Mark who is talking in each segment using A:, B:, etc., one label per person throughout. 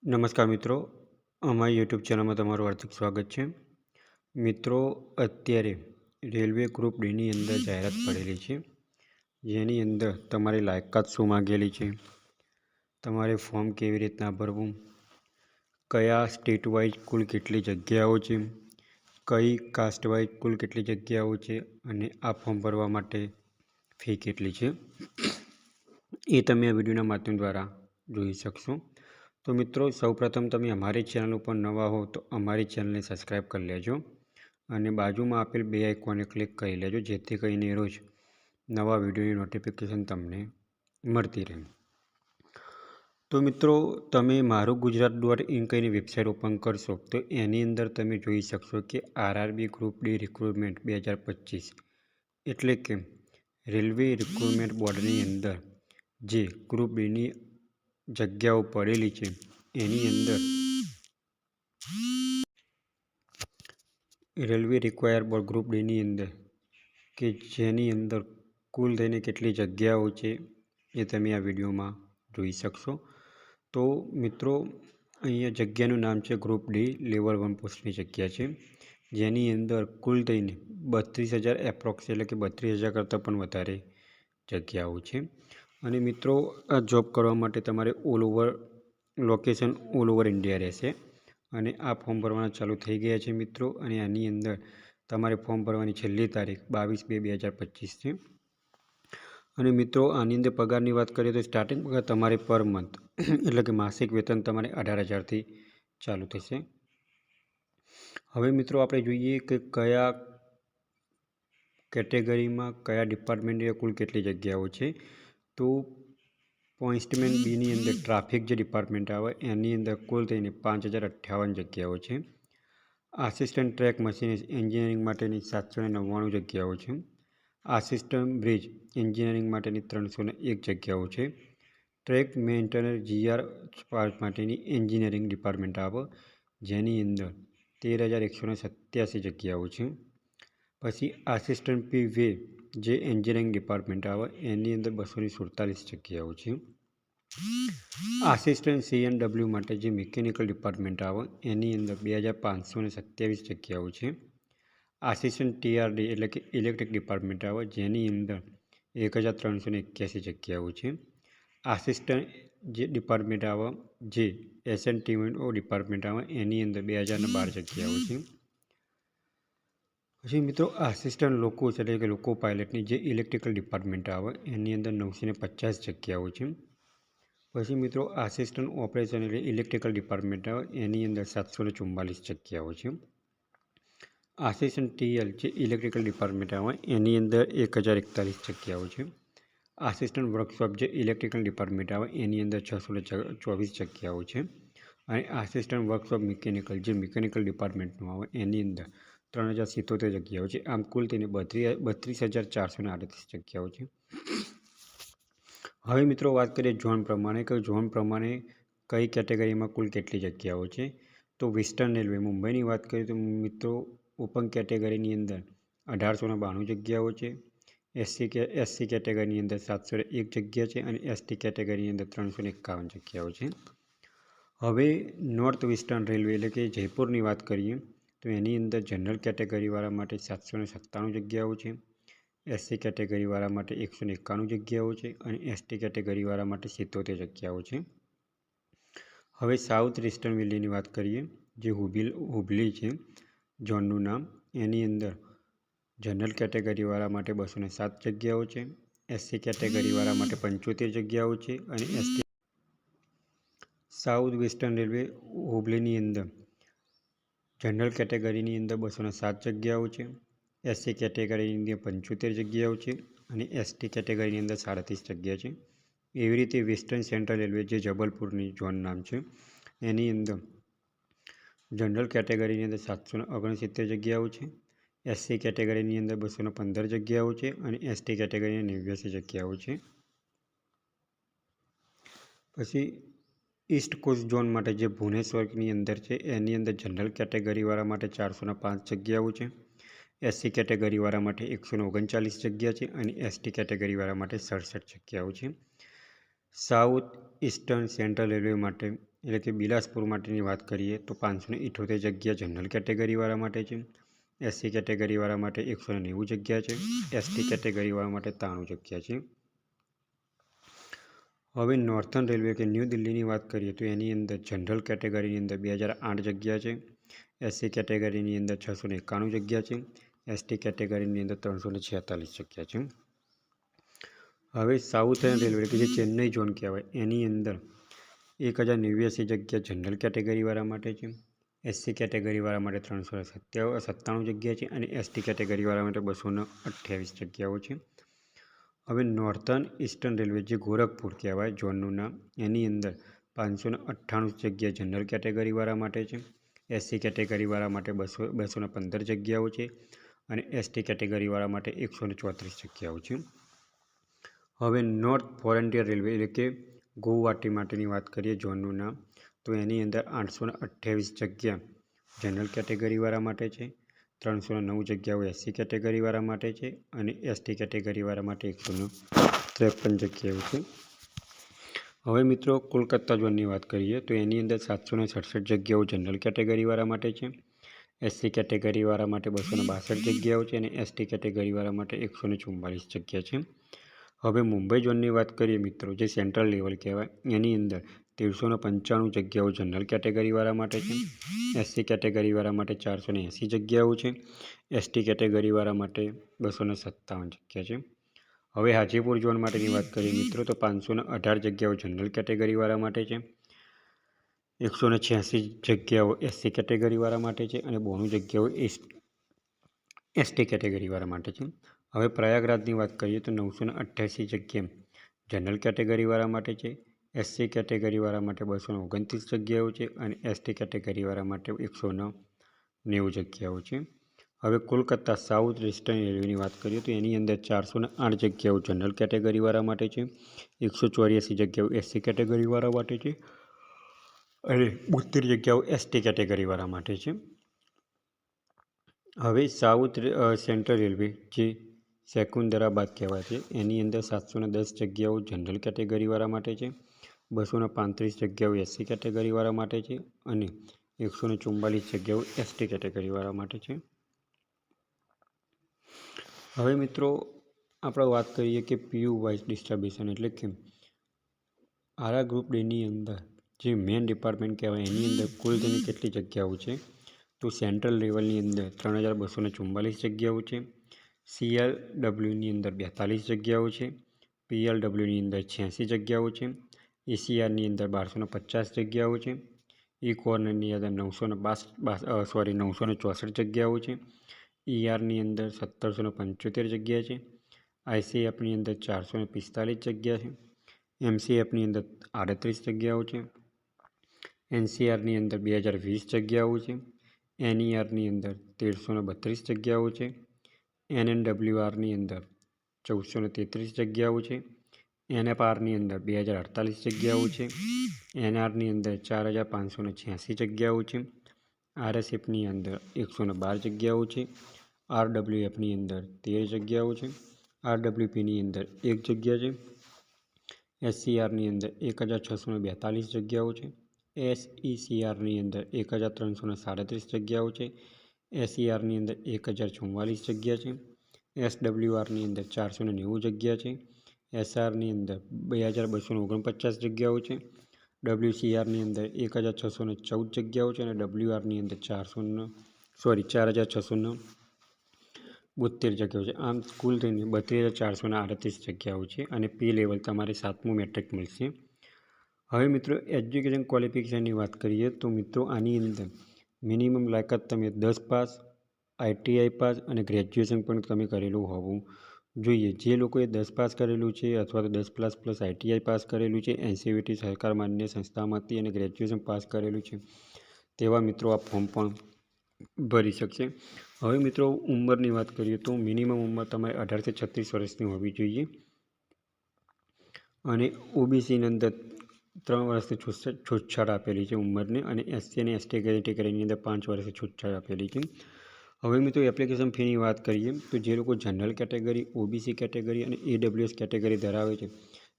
A: નમસ્કાર મિત્રો, અમારી યુટ્યુબ ચેનલમાં તમારું હાર્દિક સ્વાગત છે. મિત્રો, અત્યારે રેલવે ગ્રુપ ડીની અંદર જાહેરાત પડેલી છે, જેની અંદર તમારી લાયકાત શું માગેલી છે, તમારે ફોર્મ કેવી રીતના ભરવું, કયા સ્ટેટ વાઇઝ કુલ કેટલી જગ્યાઓ છે, કઈ કાસ્ટ વાઇઝ કુલ કેટલી જગ્યાઓ છે અને આ ફોર્મ ભરવા માટે ફી કેટલી છે, એ તમે આ વિડીયોના માધ્યમ દ્વારા જોઈ શકશો. તો મિત્રો, સૌપ્રથમ તમે અમારી ચેનલ ઉપર નવા હો તો અમારી ચેનલને સબસ્ક્રાઈબ કરી લેજો અને બાજુમાં આપેલ બે આઇકોનને ક્લિક કરી લેજો, જેથી કરીને રોજ નવા વિડીયોની નોટિફિકેશન તમને મળતી રહે. તો મિત્રો, તમે મારું ગુજરાત .in કહીને વેબસાઇટ ઓપન કરશો તો એની અંદર તમે જોઈ શકશો કે આરઆરબી ગ્રુપ ડી રિક્રુટમેન્ટ 2025 એટલે કે રેલવે રિક્રુટમેન્ટ બોર્ડની અંદર જે ગ્રુપ ડીની જગ્યાઓ પડેલી છે એની અંદર રેલવે રિક્વાયર બોર્ડ ગ્રુપ ડીની અંદર કે જેની અંદર કુલ થઈને કેટલી જગ્યાઓ છે એ તમે આ વિડીયોમાં જોઈ શકશો. તો મિત્રો, અહીંયા જગ્યાનું નામ છે ગ્રુપ ડી લેવલ 1 પોસ્ટની જગ્યા છે, જેની અંદર કુલ થઈને 32,000 એપ્રોક્સ એટલે કે 32,000 કરતાં પણ વધારે જગ્યાઓ છે. અને મિત્રો, આ જોબ કરવા માટે તમારે લોકેશન ઓલ ઓવર ઇન્ડિયા રહેશે. અને આ ફોર્મ ભરવાના ચાલુ થઈ ગયા છે મિત્રો, અને આની અંદર તમારે ફોર્મ ભરવાની છેલ્લી તારીખ 22/2/2025 છે. અને મિત્રો, આની અંદર પગારની વાત કરીએ તો સ્ટાર્ટિંગ પગાર તમારે પર મંથ એટલે કે માસિક વેતન તમારે 18,000થી ચાલુ થશે. હવે મિત્રો, આપણે જોઈએ કે કયા કેટેગરીમાં કયા ડિપાર્ટમેન્ટની કુલ કેટલી જગ્યાઓ છે. તો પોસ્ટમેન બીની અંદર ટ્રાફિક જે ડિપાર્ટમેન્ટ આવે એની અંદર કુલ થઈને 5,058 જગ્યાઓ છે. આસિસ્ટન્ટ ટ્રેક મશીનિસ્ટ એન્જિનિયરિંગ માટેની 799 જગ્યાઓ છે. આસિસ્ટન્ટ બ્રિજ એન્જિનિયરિંગ માટેની 301 જગ્યાઓ છે. ટ્રેક મેન્ટેનર જીઆર પાર્ટ માટેની એન્જિનિયરિંગ ડિપાર્ટમેન્ટ આવે જેની અંદર 13,187 જગ્યાઓ છે. પછી આસિસ્ટન્ટ પી વે જે એન્જિનિયરિંગ ડિપાર્ટમેન્ટ આવે એની અંદર 247 જગ્યાઓ છે. આસિસ્ટન્ટ CNW માટે જે મિકેનિકલ ડિપાર્ટમેન્ટ આવે એની અંદર 2,527 જગ્યાઓ છે. આસિસ્ટન્ટ TRD એટલે કે ઇલેક્ટ્રિક ડિપાર્ટમેન્ટ આવે જેની અંદર 1,381 જગ્યાઓ છે. આસિસ્ટન્ટ જે ડિપાર્ટમેન્ટ આવે જે SNTO ડિપાર્ટમેન્ટ આવે એની અંદર 2,012 જગ્યાઓ છે. પછી મિત્રો, આસિસ્ટન્ટ લોકોસ એટલે કે લોકો પાયલટની જે ઇલેક્ટ્રિકલ ડિપાર્ટમેન્ટ આવે એની અંદર 950 જગ્યાઓ છે. પછી મિત્રો, આસિસ્ટન્ટ ઓપરેશન એટલે ઇલેક્ટ્રિકલ ડિપાર્ટમેન્ટ આવે એની અંદર 744 જગ્યાઓ છે. આસિસ્ટન્ટ TL જે ઇલેક્ટ્રિકલ ડિપાર્ટમેન્ટ આવે એની અંદર 1,041 જગ્યાઓ છે. આસિસ્ટન્ટ વર્કશોપ જે ઇલેક્ટ્રિકલ ડિપાર્ટમેન્ટ આવે એની અંદર 624 જગ્યાઓ છે. અને આસિસ્ટન્ટ વર્કશોપ મિકેનિકલ જે મિકેનિકલ ડિપાર્ટમેન્ટનું આવે એની અંદર 3,077 જગ્યાઓ છે. આમ કુલ થઈને 32,438 જગ્યાઓ છે. હવે મિત્રો, વાત કરીએ ઝોન પ્રમાણે કે ઝોન પ્રમાણે કઈ કેટેગરીમાં કુલ કેટલી જગ્યાઓ છે. તો વેસ્ટર્ન રેલવે મુંબઈની વાત કરીએ તો મિત્રો, ઓપન કેટેગરીની અંદર 1,892 જગ્યાઓ છે. SC કેટેગરીની અંદર 701 જગ્યા છે અને ST કેટેગરીની અંદર 351 જગ્યાઓ છે. હવે નોર્થ વેસ્ટર્ન રેલવે એટલે કે જયપુરની વાત કરીએ તો એની અંદર જનરલ કેટેગરીવાળા માટે 797 જગ્યાઓ છે. SC કેટેગરીવાળા માટે 191 જગ્યાઓ છે અને ST કેટેગરીવાળા માટે 77 જગ્યાઓ છે. હવે સાઉથ વેસ્ટર્ન રેલવેની વાત કરીએ જે હુબલી છે ઝોનનું નામ, એની અંદર જનરલ કેટેગરીવાળા માટે 207 જગ્યાઓ છે. SC કેટેગરીવાળા માટે 75 જગ્યાઓ છે અને ST સાઉથ વેસ્ટર્ન રેલવે હુબલીની અંદર જનરલ કેટેગરીની અંદર 207 જગ્યાઓ છે. SC કેટેગરીની અંદર 75 જગ્યાઓ છે અને ST કેટેગરીની અંદર 37 જગ્યા છે. એવી રીતે વેસ્ટર્ન સેન્ટ્રલ રેલવે જે જબલપુરની ઝોન નામ છે એની અંદર જનરલ કેટેગરીની અંદર 769 જગ્યાઓ છે. SC કેટેગરીની અંદર 215 જગ્યાઓ છે અને ST કેટેગરીની 89 જગ્યાઓ છે. પછી ઈસ્ટ કોસ્ટ ઝોન માટે જે ભુવનેશ્વરની અંદર છે એની અંદર જનરલ કેટેગરીવાળા માટે 405 જગ્યાઓ છે. SC કેટેગરીવાળા માટે 139 જગ્યા છે અને ST કેટેગરીવાળા માટે 67 જગ્યાઓ છે. સાઉથ ઇસ્ટર્ન સેન્ટ્રલ રેલવે માટે એટલે કે બિલાસપુર માટેની વાત કરીએ તો 578 જગ્યા જનરલ કેટેગરીવાળા માટે છે. એસસી કેટેગરીવાળા માટે 190 જગ્યા છે. એસટી કેટેગરીવાળા માટે 93 જગ્યા છે. હવે નોર્થન રેલવે કે ન્યૂ દિલ્હીની વાત કરીએ તો એની અંદર જનરલ કેટેગરીની અંદર 2008 જગ્યા છે. એસસી કેટેગરીની અંદર 691 જગ્યા છે. એસટી કેટેગરીની અંદર 346 જગ્યા છે. હવે સાઉથર્ન રેલવે કે જે ચેન્નઈ ઝોન કહેવાય એની અંદર 1089 જગ્યા જનરલ કેટેગરીવાળા માટે છે. એસસી કેટેગરીવાળા માટે 397 જગ્યા છે અને એસટી કેટેગરીવાળા માટે 228 જગ્યાઓ છે. હવે નોર્થન ઇસ્ટર્ન રેલવે જે ગોરખપુર કહેવાય ઝોનનું નામ એની અંદર 598 જગ્યા જનરલ કેટેગરીવાળા માટે છે. એસસી કેટેગરીવાળા માટે 215 જગ્યાઓ છે અને એસટી કેટેગરીવાળા માટે 134 જગ્યાઓ છે. હવે નોર્થ ફ્રન્ટિયર રેલવે એટલે કે ગૌહાટી માટેની વાત કરીએ ઝોનનું નામ તો એની અંદર 828 જગ્યા જનરલ કેટેગરીવાળા માટે છે. 309 જગ્યાઓ એસસી કેટેગરીવાળા માટે છે અને એસટી કેટેગરીવાળા માટે 153 જગ્યાઓ છે. હવે મિત્રો કોલકાતા ઝોનની વાત કરીએ તો એની અંદર 767 જગ્યાઓ જનરલ કેટેગરીવાળા માટે છે. એસસી કેટેગરીવાળા માટે 262 જગ્યાઓ છે અને એસટી કેટેગરીવાળા માટે 144 જગ્યા છે. હવે મુંબઈ ઝોનની વાત કરીએ મિત્રો જે સેન્ટ્રલ લેવલ કહેવાય એની અંદર 1395 જગ્યાઓ જનરલ કેટેગરીવાળા માટે છે. એસસી કેટેગરીવાળા માટે 480 જગ્યાઓ છે. એસટી કેટેગરીવાળા માટે 257 જગ્યા છે. હવે હાજીપુર ઝોન માટેની વાત કરીએ મિત્રો તો 518 જગ્યાઓ જનરલ કેટેગરીવાળા માટે છે. 186 જગ્યાઓ એસસી કેટેગરીવાળા માટે છે અને 92 જગ્યાઓ એસટી કેટેગરીવાળા માટે છે. હવે પ્રયાગરાજની વાત કરીએ તો 988 જગ્યા જનરલ કેટેગરીવાળા માટે છે. એસસી કેટેગરીવાળા માટે 229 જગ્યાઓ છે અને એસટી કેટેગરીવાળા માટે 190 જગ્યાઓ છે. હવે કોલકાતા સાઉથ ઇસ્ટર્ન રેલવેની વાત કરીએ તો એની અંદર 408 જગ્યાઓ જનરલ કેટેગરીવાળા માટે છે. 184 જગ્યાઓ એસસી કેટેગરીવાળા માટે છે અને 72 જગ્યાઓ એસટી કેટેગરીવાળા માટે છે. હવે સાઉથ સેન્ટ્રલ રેલવે જે સેકુન્દરાબાદ કહેવાય છે એની અંદર 710 જગ્યાઓ જનરલ કેટેગરીવાળા માટે છે. 235 જગ્યાઓ એસસી કેટેગરીવાળા માટે છે અને 144 જગ્યાઓ એસટી કેટેગરીવાળા માટે છે. હવે મિત્રો આપણે વાત કરીએ કે પીયુ વાઇઝ ડિસ્ટ્રીબ્યુશન એટલે કે આરા ગ્રુપ ડીની અંદર જે મેન ડિપાર્ટમેન્ટ કહેવાય એની અંદર કુલ તેની કેટલી જગ્યાઓ છે તો સેન્ટ્રલ લેવલની અંદર 3244 જગ્યાઓ છે. સીએલડબ્લ્યુની અંદર 42 જગ્યાઓ છે. પીએલડબ્લ્યુની અંદર 86 જગ્યાઓ છે. એસીઆરની અંદર 1250 જગ્યાઓ છે. ઈ કોર્નરની અંદર 964 જગ્યાઓ છે. ઈઆરની અંદર 1775 જગ્યા છે. આઈસીએફની અંદર 445 જગ્યા છે. એમસીએફની અંદર 38 જગ્યાઓ છે. એનસીઆરની અંદર 2020 જગ્યાઓ છે. એનઈઆરની અંદર 1332 જગ્યાઓ છે. એનએનડબ્લ્યુઆરની અંદર 1433 જગ્યાઓ છે. એનએફઆરની અંદર 2048 જગ્યાઓ છે. એનઆરની અંદર 4586 જગ્યાઓ છે. આરએસએફની અંદર 112 જગ્યાઓ છે. આરડબ્લ્યુએફની અંદર 13 જગ્યાઓ છે. આરડબ્લ્યુપીની અંદર 1 જગ્યા છે. એસસીઆરની અંદર 1642 જગ્યાઓ છે. એસઈસીઆરની અંદર 1337 જગ્યાઓ છે. એસઈઆરની અંદર 1044 જગ્યા છે. એસડબ્લ્યુઆરની અંદર 490 જગ્યા છે. એસઆરની અંદર 2249 જગ્યાઓ છે. ડબ્લ્યુસીઆરની અંદર 1614 જગ્યાઓ છે અને ડબ્લ્યુઆરની અંદર 4672 જગ્યાઓ છે. આમ કુલ થઈને 32438 જગ્યાઓ છે અને પી લેવલ તમારે 7મું મેટ્રિક મળશે. હવે મિત્રો એજ્યુકેશન ક્વોલિફિકેશનની વાત કરીએ તો મિત્રો આની અંદર મિનિમમ લાયકાત તમે 10 પાસ, આઈટીઆઈ પાસ અને ગ્રેજ્યુએશન પણ તમે કરેલું હોવું જોઈએ. જે લોકોએ 10 પાસ કરેલું છે અથવા તો 10+ આઈટીઆઈ પાસ કરેલું છે એનસીવીટી સરકાર માન્ય સંસ્થામાંથી અને ગ્રેજ્યુએશન પાસ કરેલું છે તેવા મિત્રો આ ફોર્મ પણ ભરી શકશે. હવે મિત્રો ઉંમરની વાત કરીએ તો મિનિમમ ઉંમર તમારે 18 થી 36 વર્ષની હોવી જોઈએ અને ઓબીસીની અંદર 3 વર્ષથી છૂટછાટ આપેલી છે ઉંમરની અને એસસી અને એસટી કેટેગરીની અંદર 5 વર્ષથી છૂટછાટ આપેલી છે. હવે મિત્રો એપ્લિકેશન ફીની વાત કરીએ તો જે લોકો જનરલ કેટેગરી, ઓબીસી કેટેગરી અને ઈડબ્લ્યુએસ કેટેગરી ધરાવે છે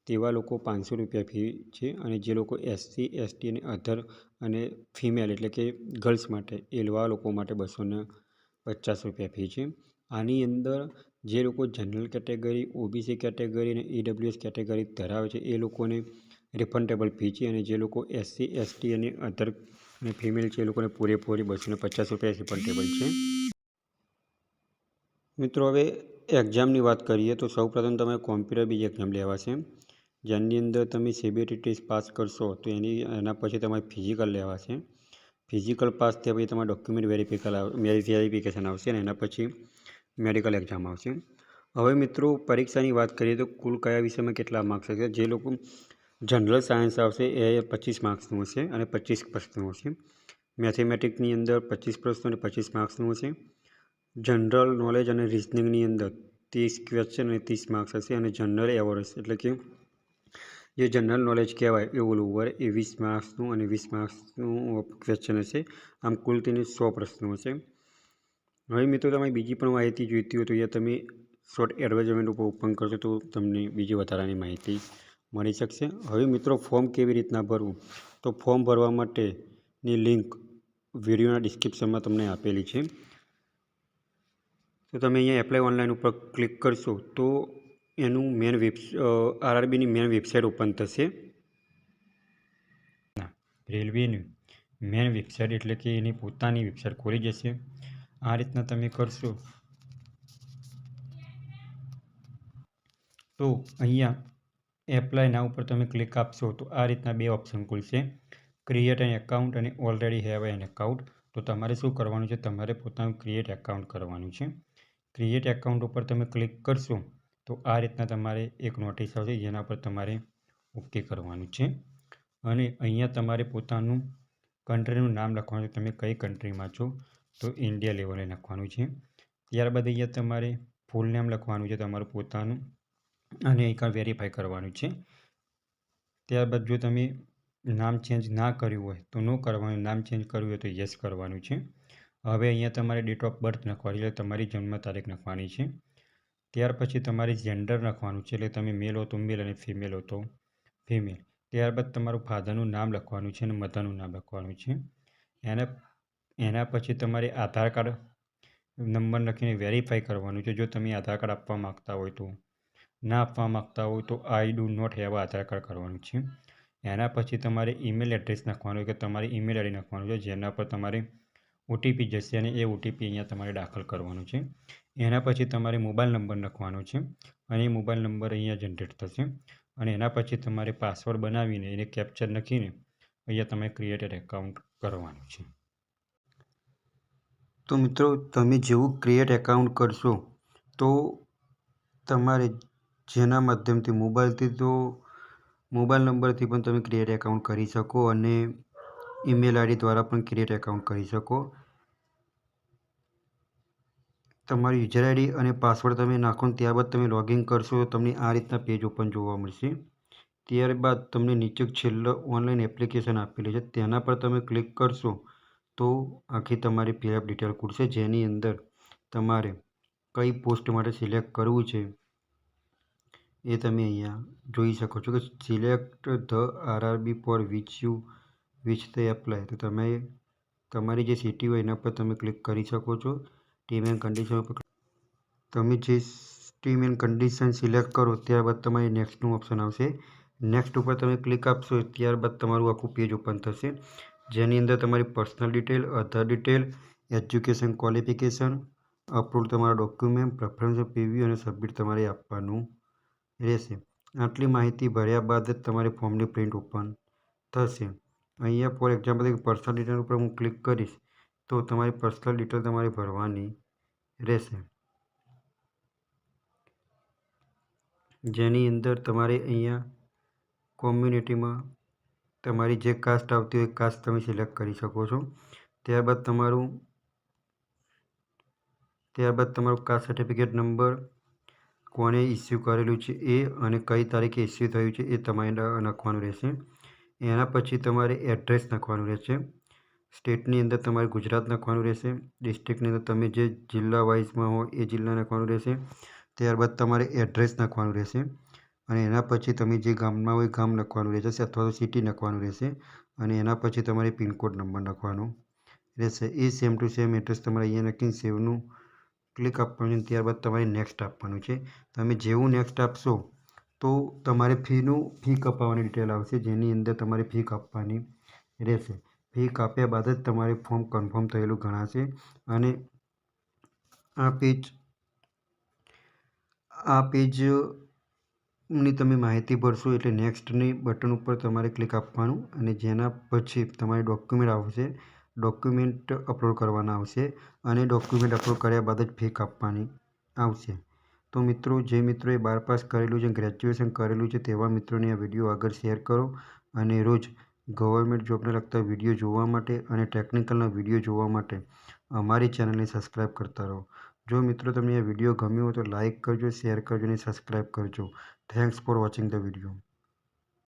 A: તેવા લોકો 500 રૂપિયા ફી છે, અને જે લોકો SC ST અને અધર અને ફિમેલ એટલે કે ગર્લ્સ માટે એવા લોકો માટે 250 રૂપિયા ફી છે. આની અંદર જે લોકો જનરલ કેટેગરી, OBC કેટેગરી અને EWS કેટેગરી ધરાવે છે એ લોકોને રિફંડેબલ ફી છે, અને જે લોકો SC ST અને અધર અને ફિમેલ છે એ લોકોને પૂરેપૂરી 250 રૂપિયા રિફંડેબલ છે. મિત્રો, હવે એક્ઝામની વાત કરીએ તો સૌપ્રથમ તમે કોમ્પ્યુટર બેઝ એક્ઝામ લેવાશે, જેની અંદર તમે CBT ટેસ્ટ પાસ કરશો તો એના પછી તમારે ફિઝિકલ લેવાશે. ફિઝિકલ પાસ થયા પછી તમારે ડોક્યુમેન્ટ વેરિફિકેશન આવશે, અને એના પછી મેડિકલ એક્ઝામ આવશે. હવે મિત્રો, પરીક્ષાની વાત કરીએ તો કુલ કયા વિષયમાં કેટલા માર્ક્સ હશે. જે લોકો જનરલ સાયન્સ આવશે એ 25 માર્ક્સનું હશે અને 25 પ્રશ્નો હશે. મેથેમેટિક્સની અંદર 25 પ્રશ્નો અને 25 માર્ક્સનું હશે. જનરલ નોલેજ અને રિઝનિંગની અંદર 30 ક્વેશ્ચન અને 30 માર્ક્સ હશે, અને જનરલ એવરેજ એટલે કે જે જનરલ નોલેજ કહેવાય એ ઓલ ઓવર એ 20 માર્ક્સનું અને 20 માર્ક્સનું ક્વેશ્ચન હશે. આમ કુલ તેને 100 પ્રશ્નો હશે. હવે મિત્રો, તમે બીજી પણ માહિતી જોઈતી હોય તો અહીંયા તમે શોર્ટ એડવર્ટાઇઝમેન્ટ ઉપર ઓપન કરશો તો તમને બીજી વધારાની માહિતી મળી શકશે. હવે મિત્રો, ફોર્મ કેવી રીતના ભરવું, તો ફોર્મ ભરવા માટેની લિંક વિડીયોના ડિસ્ક્રિપ્શનમાં તમને આપેલી છે. તો તમે અહીંયા એપ્લાય ઓનલાઈન ઉપર ક્લિક કરશો તો એનું RRBની મેન વેબસાઇટ ઓપન થશે. રેલવેની મેન વેબસાઇટ એટલે કે એની પોતાની વેબસાઇટ ખોલી જશે. આ રીતના તમે કરશો તો અહીંયા એપ્લાય ના ઉપર તમે ક્લિક આપશો તો આ રીતના બે ઓપ્શન ખુલશે, ક્રિએટ એન એકાઉન્ટ અને ઓલરેડી હેવ એન એકાઉન્ટ. તો તમારે શું કરવાનું છે, તમારે પોતાનું ક્રિએટ એકાઉન્ટ કરવાનું છે. ક્રિએટ એકાઉન્ટ ઉપર તમે ક્લિક કરશો તો આ રીતના તમારે એક નોટિસ આવશે, જેના પર તમારે ઓકે કરવાનું છે. અને અહીંયા તમારે પોતાનું કન્ટ્રીનું નામ લખવાનું છે. તમે કઈ કન્ટ્રીમાં છો, તો ઇન્ડિયા લેવલે લખવાનું છે. ત્યારબાદ અહીંયા તમારે ફૂલ નેમ લખવાનું છે તમારું પોતાનું, અને એક વેરીફાઈ કરવાનું છે. ત્યારબાદ જો તમે નામ ચેન્જ ના કર્યું હોય તો નો કરવાનું, નામ ચેન્જ કરવું હોય તો યસ કરવાનું છે. હવે અહીંયા તમારે ડેટ ઓફ બર્થ લખવાની છે, તમારી જન્મ તારીખ લખવાની છે. ત્યાર પછી તમારે જેન્ડર લખવાનું છે, એટલે તમે મેલ હો તો મેલ અને ફિમેલ હો તો ફિમેલ. ત્યારબાદ તમારું ફાધરનું નામ લખવાનું છે અને મધરનું નામ લખવાનું છે. એના પછી તમારે આધાર કાર્ડ નંબર લખીને વેરીફાઈ કરવાનું છે. જો તમે આધાર કાર્ડ આપવા માગતા હોય તો, ના આપવા માગતા હોય તો I do not have Aadhaar card કરવાનું છે. એના પછી તમારે ઈમેલ એડ્રેસ નાખવાનું કે તમારે ઈમેલ આઈડી નાખવાનું છે, જેના પર તમારે OTP જશે અને એ OTP અહીંયા તમારે દાખલ કરવાનું છે. એના પછી તમારે મોબાઈલ નંબર લખવાનો છે, અને એ મોબાઈલ નંબર અહીંયા જનરેટ થશે. અને એના પછી તમારે પાસવર્ડ બનાવીને એને કેપ્ચર લખીને અહીંયા તમે ક્રિએટેડ એકાઉન્ટ કરવાનું છે. તો મિત્રો, તમે જેવું ક્રિએટ એકાઉન્ટ કરશો તો તમારે જેના માધ્યમથી મોબાઈલ નંબરથી પણ તમે ક્રિએટ એકાઉન્ટ કરી શકો, અને ઈમેલ આઈડી દ્વારા પણ ક્રિએટ એકાઉન્ટ કરી શકો. તમારી યુઝર આઈડી અને પાસવર્ડ તમે નાખો, ત્યારબાદ તમે લોગિન કરશો તો તમને આ રીતના પેજ ઓપન જોવા મળશે. ત્યારબાદ તમને નીચે છેલ્લો ઓનલાઈન એપ્લિકેશન આપેલી છે, તેના પર તમે ક્લિક કરશો તો આખી તમારી ફિલઅપ ડિટેલ ખુલશે, જેની અંદર તમારે કઈ પોસ્ટ માટે સિલેક્ટ કરવું છે એ તમે અહીંયા જોઈ શકો છો કે select the RRB for which the apply. તો તમે તમારી જે સિટી હોય એના પર તમે ક્લિક કરી શકો છો. ટીમ એન્ડ કન્ડિશન ઉપર તમે જે ટીમ એન્ડ કન્ડિશન સિલેક્ટ કરો ત્યારબાદ તમારી નેક્સ્ટનું ઓપ્શન આવશે. નેક્સ્ટ ઉપર તમે ક્લિક આપશો ત્યારબાદ તમારું આખું પેજ ઓપન થશે, જેની અંદર તમારી પર્સનલ ડિટેલ, આધાર ડિટેલ, એજ્યુકેશન ક્વોલિફિકેશન, અપલોડ તમારા ડોક્યુમેન્ટ, પ્રેફરન્સ પ્રિવ્યુ અને સબમિટ તમારે આપવાનું રહેશે. આટલી માહિતી ભર્યા બાદ જ તમારે ફોર્મની પ્રિન્ટ ઓપન થશે. અહીંયા ફોર એક્ઝામ્પલ પર્સનલ ડિટેલ ઉપર હું ક્લિક કરીશ તો તમારી પર્સનલ ડિટેલ તમારે ભરવાની રહેશે, જેની અંદર તમારે અહીંયા કોમ્યુનિટીમાં તમારી જે કાસ્ટ આવતી હોય કાસ્ટ તમે સિલેક્ટ કરી શકો છો. ત્યારબાદ તમારું કાસ્ટ સર્ટિફિકેટ નંબર, કોને ઇસ્યુ કરેલું છે એ, અને કઈ તારીખે ઇસ્યુ થયું છે એ તમારે નાખવાનું રહેશે. એના પછી તમારે એડ્રેસ નાખવાનું રહેશે. સ્ટેટની અંદર તમારે ગુજરાત નાખવાનું રહેશે. ડિસ્ટ્રિક્ટની અંદર તમે જે જિલ્લા વાઇઝમાં હો એ જિલ્લા નાખવાનું રહેશે. ત્યારબાદ તમારે એડ્રેસ નાખવાનું રહેશે. અને એના પછી તમે જે ગામમાં હોય ગામ લખવાનું રહેશે અથવા તો સિટી લખવાનું રહેશે અને એના પછી તમારે પિનકોડ નંબર લખવાનો રહેશે. એ સેમ ટુ સેમ એડ્રેસ તમારે અહીંયા લખીને સેવનું ક્લિક આપવાનું છે. ત્યારબાદ તમારે નેક્સ્ટ આપવાનું છે. તમે જેવું નેક્સ્ટ આપશો તો તમારે ફી કપાવવાની ડિટેલ આવશે, જેની અંદર તમારે ફી કાપવાની રહેશે. ફી કાપ્યા બાદ જ તમારે ફોર્મ કન્ફર્મ થયેલું ગણાશે અને આ પેજની તમે માહિતી ભરશો એટલે નેક્સ્ટની બટન ઉપર તમારે ક્લિક આપવાનું અને જેના પછી તમારે ડોક્યુમેન્ટ આવશે. ડોક્યુમેન્ટ અપલોડ કરવાના આવશે અને ડોક્યુમેન્ટ અપલોડ કર્યા બાદ જ ફી કાપવાની આવશે. તો મિત્રો, જે મિત્રોએ 12 પાસ કરેલું છે, ગ્રેજ્યુએશન કરેલું છે, તેવા મિત્રોને આ વિડીયો આગળ શેર કરો અને રોજ ગવર્મેન્ટ જોબને લગતા વિડીયો જોવા માટે અને ટેકનિકલના વિડીયો જોવા માટે અમારી ચેનલને સબસ્ક્રાઈબ કરતા રહો. જો મિત્રો તમને આ વિડીયો ગમ્યો હોય તો લાઇક કરજો, શેર કરજો અને સબસ્ક્રાઈબ કરજો. Thanks for watching the video.